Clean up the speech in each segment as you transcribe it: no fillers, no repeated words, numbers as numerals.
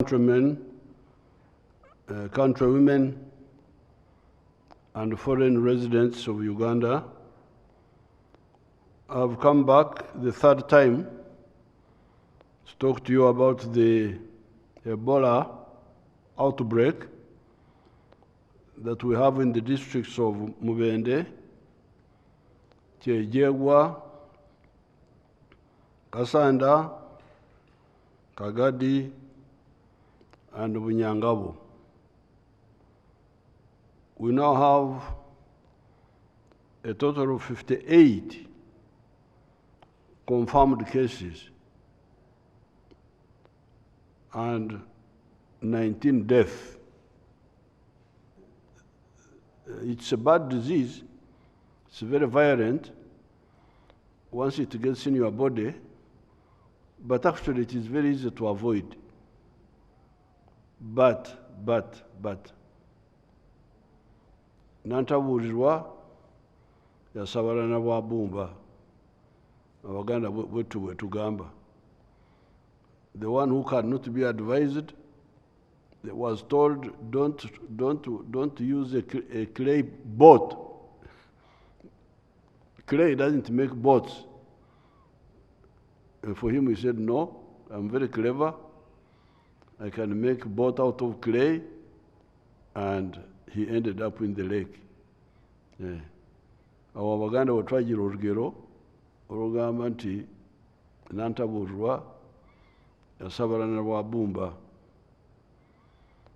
Countrymen, countrywomen, and foreign residents of Uganda, I've come back the third time to talk to you about the Ebola outbreak that we have in the districts of Mubende, Kyejegwa, Kasanda, Kagadi, and Bunyangabo. We now have a total of 58 confirmed cases and 19 deaths. It's a bad disease. It's very violent once it gets in your body, but actually it is very easy to avoid. But nantabuulirwa yasabalana bwa bumba abaganda bwetu bwe tugamba. The one who cannot be advised was told don't use a clay boat. Clay doesn't make boats. And for him he said, no, I'm very clever. I can make a boat out of clay, and he ended up in the lake. Abo abaganda bwe twagira olugero olugamba nti nantabuulirwa yasabalana bwa bumba.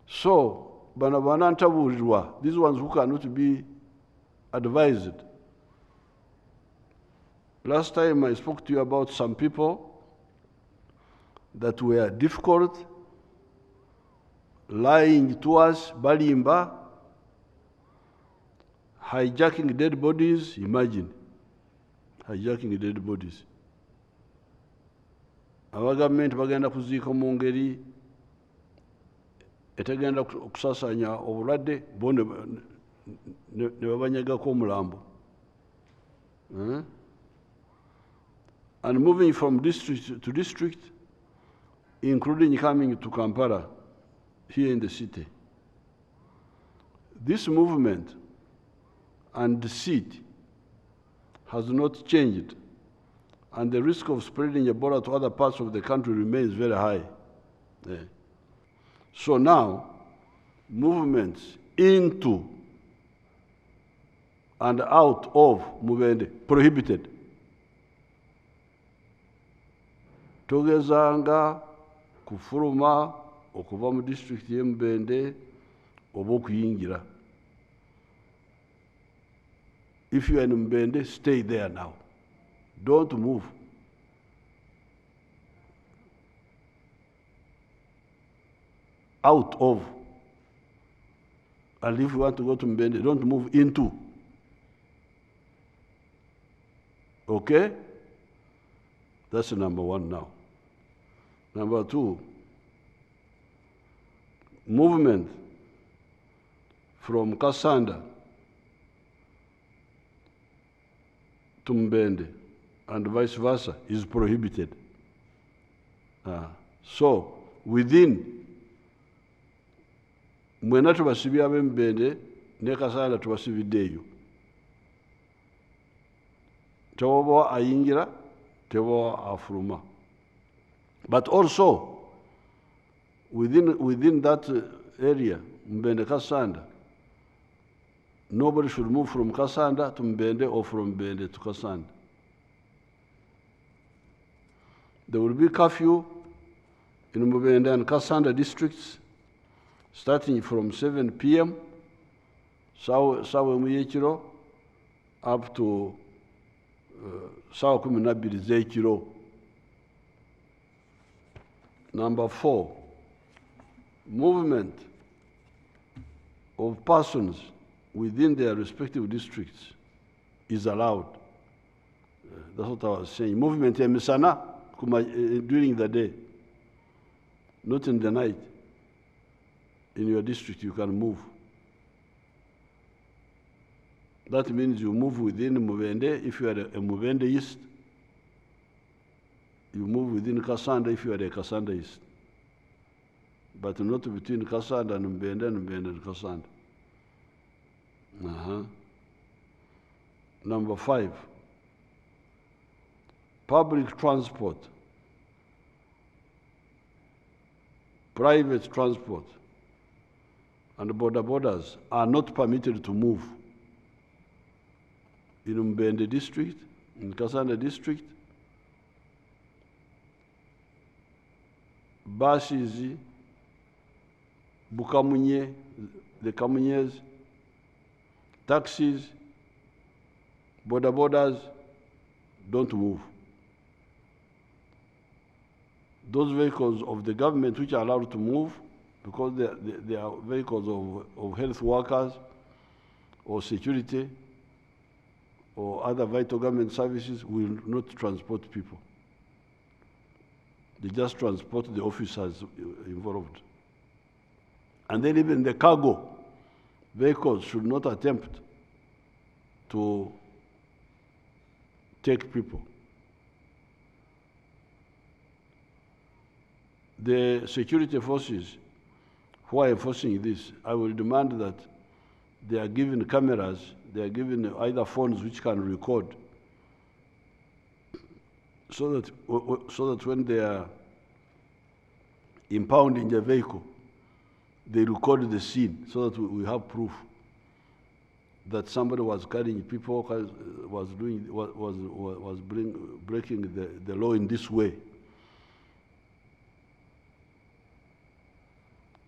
So bano banantabuulirwa, these ones who cannot be advised. Last time I spoke to you about some people that were difficult, lying to us, balimba, hijacking dead bodies. Imagine, hijacking dead bodies. Our government bagenda kuziika mu ngeri etagenda kusasanya obulwadde bo ne babanyagako omulambo. And moving from district to district, including coming to Kampala, here in the city. This movement and deceit has not changed, and the risk of spreading Ebola to other parts of the country remains very high. So now, movements into and out of Mubende prohibited. Togezanga kufuruma okuva mu district ye Mubende oba okuyingira. If you are in Mubende, stay there now. Don't move. Out of. And if you want to go to Mubende, don't move into. Okay? That's number one now. Number two, movement from Kasanda to Mbende and vice versa is prohibited. So within mwena tubasibya ab'Embende ne Kasanda tubasibiddeeyo. Tewaba ayingira, tewaba afuluma. But also, within that area, Mbende Kasanda, nobody should move from Kasanda to Mbende or from Mbende to Kasanda. There will be curfew in Mbende and Kasanda districts starting from 7 p.m. sawa muyekiro up to sawa 12 z'ekiro. Number four, movement of persons within their respective districts is allowed. That's what I was saying. Movement emisana during the day, not in the night. In your district, you can move. That means you move within Mubende if you are a Mubende East. You move within Kasanda if you are a Kasanda East. but not between Kasanda and Mbende and Kasanda. Number 5, public transport, private transport, and borders are not permitted to move in Mbende district, in Kasanda district. Buses, Bukamunye, the Kamunyes, taxis, borders don't move. Those vehicles of the government which are allowed to move, because they are vehicles of health workers or security or other vital government services, will not transport people. They just transport the officers involved. And then even the cargo vehicles should not attempt to take people. The security forces who are enforcing this, I will demand that they are given cameras, they are given either phones which can record, so that when they are impounding the vehicle, they record the scene, so that we have proof that somebody was carrying people, was breaking the law in this way.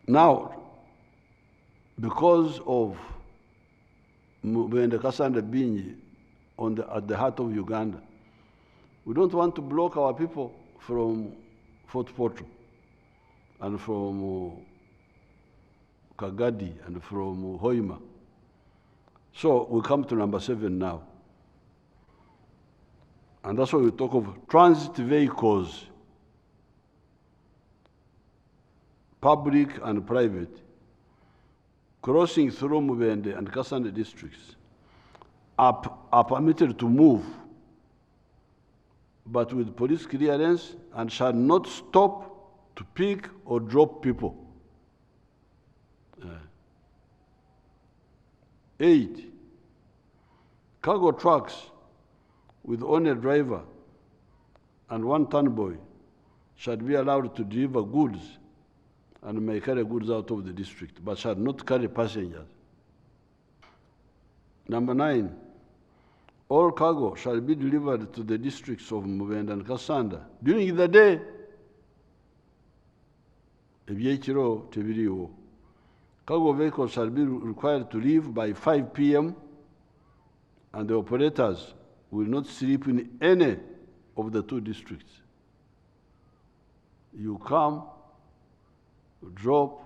Now, because of Mbende Kasanda being at the heart of Uganda, we don't want to block our people from Fort Portal and from Kagadi and from Hoima. So we come to number 7 now. And that's why we talk of transit vehicles, public and private, crossing through Mbende and Kasanda districts are permitted to move, but with police clearance, and shall not stop to pick or drop people. 8, cargo trucks with only a driver and 1 turnboy shall be allowed to deliver goods and may carry goods out of the district, but shall not carry passengers. Number 9, all cargo shall be delivered to the districts of Mbende and Kasanda during the day. Ebyekiro tebiriwo. Cargo vehicles shall be required to leave by 5 p.m. and the operators will not sleep in any of the 2 districts. You come, drop,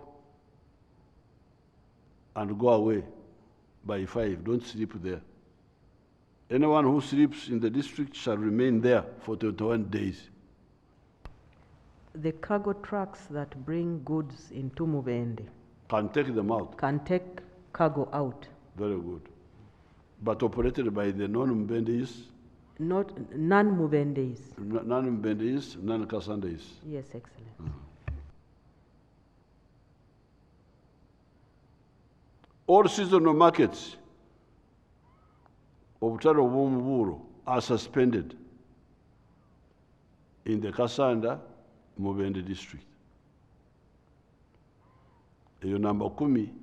and go away by 5. Don't sleep there. Anyone who sleeps in the district shall remain there for 21 days. The cargo trucks that bring goods into Mbende Can take them out. can take cargo out. Very good. But operated by the non-Mbendis, Not non-Mbendis. non-Mbendis, non-Kasandis. Yes, Excellency. All seasonal markets of Taro Wumuburu are suspended in the Kasanda Mbende district. Eyo number 10.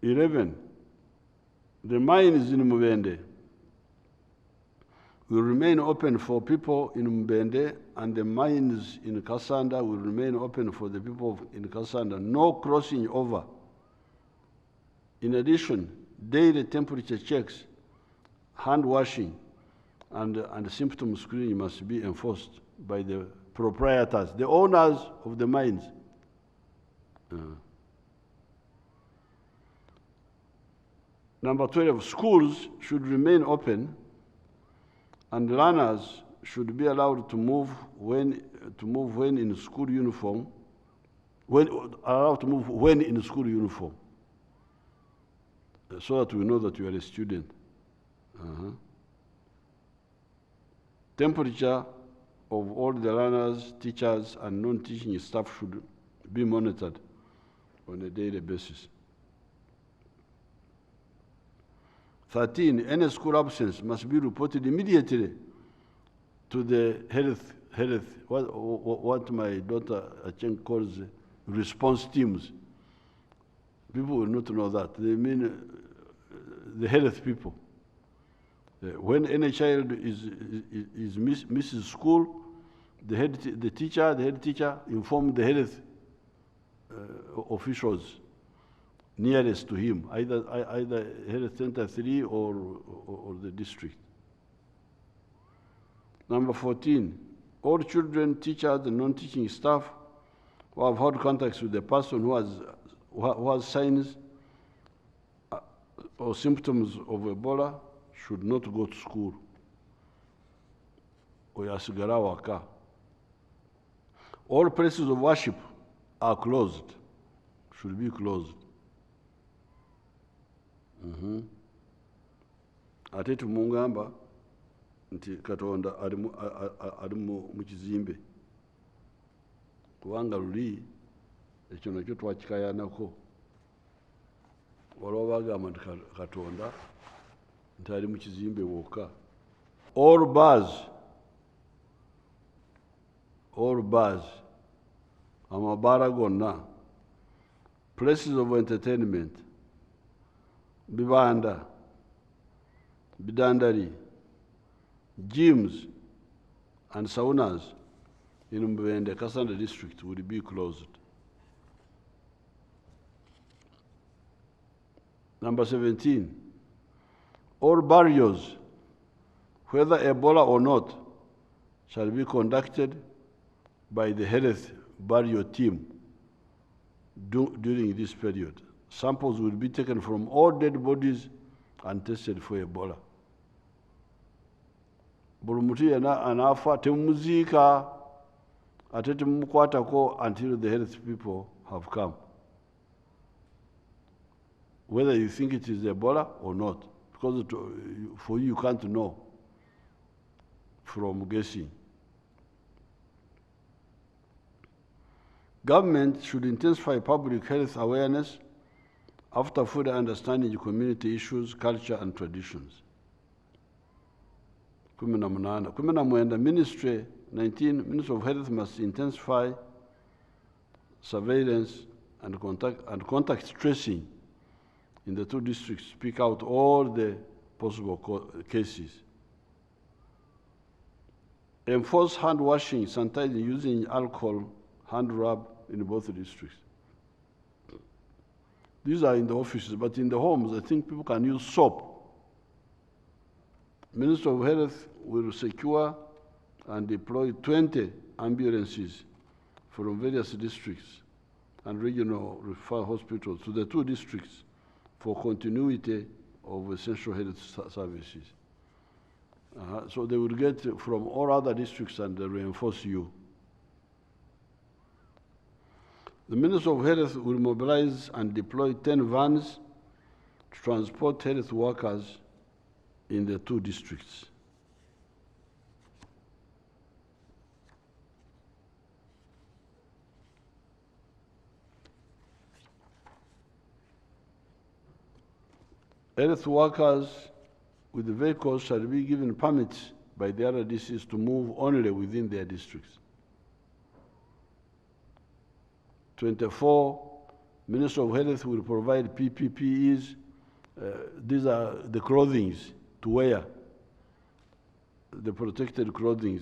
11. The mines in Mbende will remain open for people in Mbende, and the mines in Kasanda will remain open for the people in Kasanda. No crossing over. In addition, daily temperature checks, hand washing, and symptom screening must be enforced by the proprietors, the owners of the mines. Number 12, schools should remain open, and learners should be allowed to move when in school uniform. Allowed to move when in school uniform, so that we know that you are a student. Temperature of all the learners, teachers, and non-teaching staff should be monitored on a daily basis. 13, any school absence must be reported immediately to the health, what my daughter Acheng calls response teams. People will not know that. They mean the health people. When any child misses school, the head teacher inform the health officials nearest to him, either Health Center 3 or the district. Number 14, all children, teachers, and non-teaching staff who have had contacts with a person who has signs or symptoms of Ebola should not go to school. All places of worship are closed, should be closed. Ate tumungamba nti Katonda ali mu kizimbe kubanga luli ekyo nakyo twakikayanako waliwo bagamba nti Katonda nti ali mu kizimbe wokka. All bars amabaara gonna, places of entertainment, bibanda, bidandari, gyms and saunas in Mbende, Kasanda district would be closed. Number 17, all burials, whether Ebola or not, shall be conducted by the health burial team during this period. Samples will be taken from all dead bodies and tested for Ebola. Buli mutu yena anafa temumuziika ate temumukwatako until the health people have come, whether you think it is Ebola or not, because for you can't know from guessing. Government should intensify public health awareness after further understanding community issues, culture, and traditions. 19. Ministry of Health must intensify surveillance and contact tracing in the 2 districts, speak out all the possible cases. Enforce hand washing, sanitizing, using alcohol, hand rub in both districts. These are in the offices, but in the homes, I think people can use soap. Minister of Health will secure and deploy 20 ambulances from various districts and regional referral hospitals to the 2 districts for continuity of essential health services. So they will get from all other districts and reinforce you. The Minister of Health will mobilize and deploy 10 vans to transport health workers in the 2 districts. Health workers with the vehicles shall be given permits by the RDCs to move only within their districts. 24, Minister of Health will provide PPPEs. These are the clothing to wear, the protected clothing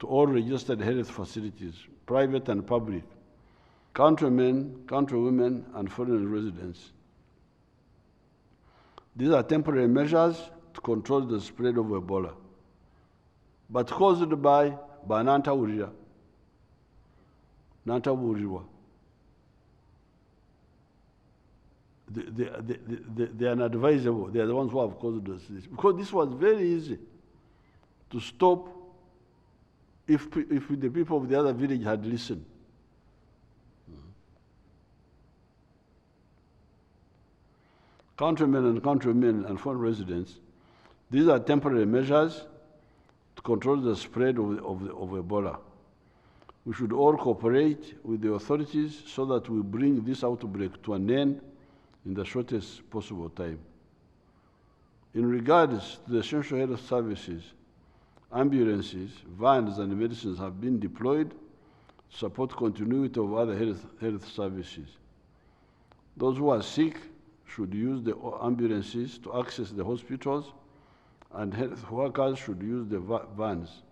to all registered health facilities, private and public, countrymen, countrywomen, and foreign residents. These are temporary measures to control the spread of Ebola, but caused by Nantawurira. They are unadvisable. They are the ones who have caused this. Because this was very easy to stop if the people of the other village had listened. Countrymen and countrywomen and foreign residents, these are temporary measures to control the spread of Ebola. We should all cooperate with the authorities so that we bring this outbreak to an end in the shortest possible time. In regards to the essential health services, ambulances, vans, and medicines have been deployed to support continuity of other health services. Those who are sick should use the ambulances to access the hospitals, and health workers should use the vans.